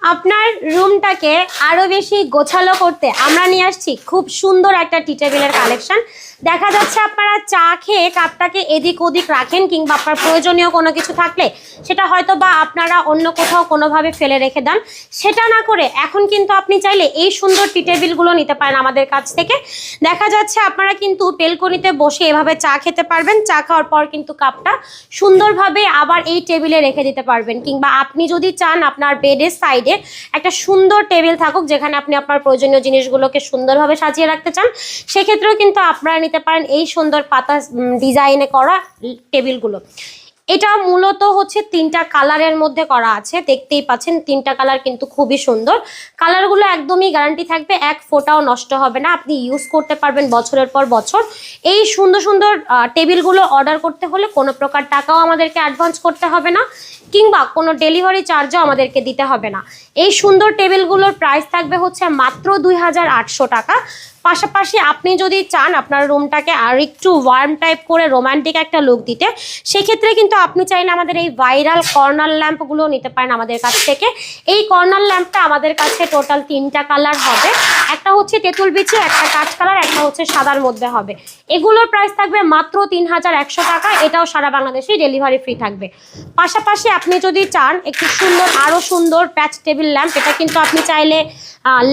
আপনার রুমটাকে আরো বেশি গোছালো করতে আমরা নিয়ে আসছি খুব সুন্দর একটা টি টেবিলের কালেকশন। দেখা যাচ্ছে আপনারা চা খেয়ে কাপটাকে এদিক ওদিক রাখেন, কিংবা আপনার প্রয়োজনীয় কোনো কিছু থাকলে সেটা হয়তো বা আপনারা অন্য কোথাও কোনোভাবে ফেলে রেখে দেন। সেটা না করে এখন কিন্তু আপনি চাইলে এই সুন্দর টি টেবিলগুলো নিতে পারেন আমাদের কাছ থেকে। দেখা যাচ্ছে আপনারা কিন্তু বেলকনিতে বসে এভাবে চা খেতে পারবেন। চা খাওয়ার পর কিন্তু কাপটা সুন্দরভাবে আবার এই টেবিলে রেখে দিতে পারবেন, কিংবা আপনি যদি চান আপনার বেডের সাইডে একটা সুন্দর টেবিল থাকুক যেখানে আপনি আপনার প্রয়োজনীয় জিনিসগুলোকে সুন্দরভাবে সাজিয়ে রাখতে চান, সেক্ষেত্রেও কিন্তু আপনারা নিতে পারেন এই সুন্দর পাতা ডিজাইনে করা টেবিলগুলো। এটা মূলত হচ্ছে 3টা কালারের মধ্যে করা আছে, দেখতেই পাচ্ছেন 3টা কালার কিন্তু খুবই সুন্দর। কালারগুলো একদমই গ্যারান্টি থাকবে, এক ফোঁটাও নষ্ট হবে না, আপনি ইউজ করতে পারবেন বছরের পর বছর। এই সুন্দর সুন্দর টেবিলগুলো অর্ডার করতে হলে কোনো প্রকার টাকাও আমাদেরকে অ্যাডভান্স করতে হবে না, কিংবা কোনো ডেলিভারি চার্জও আমাদেরকে দিতে হবে না। এই সুন্দর টেবিলগুলোর প্রাইস থাকবে হচ্ছে মাত্র 2800 টাকা। পাশাপাশি আপনি যদি চান আপনার রুমটাকে আর একটু ওয়ার্ম টাইপ করে রোমান্টিক একটা লুক দিতে, সেক্ষেত্রে কিন্তু আপনি চাইলে আমাদের এই ভাইরাল কর্নার ল্যাম্পগুলো নিতে পারেন আমাদের কাছ থেকে। এই কর্নার ল্যাম্পটা আমাদের কাছে টোটাল 3টা কালার হবে, একটা হচ্ছে তেঁতুল বিচি, একটা কাঁচ কালার, একটা হচ্ছে সাদার মধ্যে হবে। এগুলোর প্রাইস থাকবে মাত্র 3100 টাকা। এটাও সারা বাংলাদেশেই ডেলিভারি ফ্রি থাকবে। পাশাপাশি আপনি যদি চান একটু সুন্দর আরও সুন্দর প্যাচ টেবিল ল্যাম্প, এটা কিন্তু আপনি চাইলে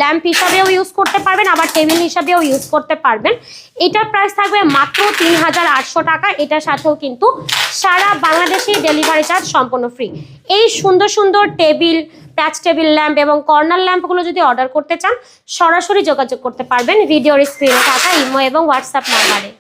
ল্যাম্প হিসাবেও ইউজ করতে পারবেন, আবার টেবিল হিসাবেও ইউজ করতে পারবেন। এটার প্রাইস থাকবে মাত্র 3800 টাকা। এটার সাথেও কিন্তু সারা বাংলাদেশে ডেলিভারি চার্জ সম্পূর্ণ ফ্রি। এই সুন্দর সুন্দর টেবিল, প্যাচ টেবিল ল্যাম্প এবং কর্নার ল্যাম্পগুলো যদি অর্ডার করতে চান, সরাসরি যোগাযোগ করতে পারবেন ভিডিওর স্ক্রিনে থাকা ইমো এবং হোয়াটসঅ্যাপ নাম্বারে।